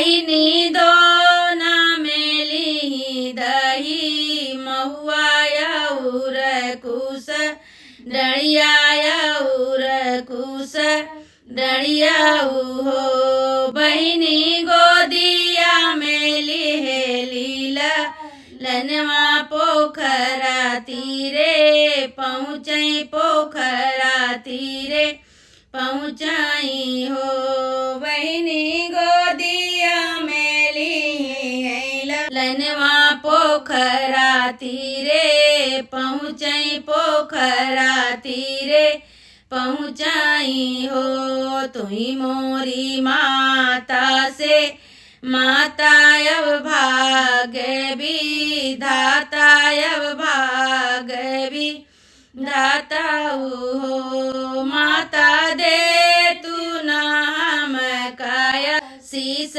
बहिनी दो न मेली दही महुआ और कुश डणिया और कुश डणिया हो बहिनी गोदिया मेली है लीला लनवा पोखरा तीरे पहुँचई पोखरा तीरे पहुँचाई हो बहिनी गोदिया मेली है लनवा पोखरा तीरे पहुँचई पोखरा तीरे पहुँचाई हो तुही मोरी माता से माता अब भाग्य भी धाता अब भाग्य भी धाता हो माता दे तू न हम काया शीस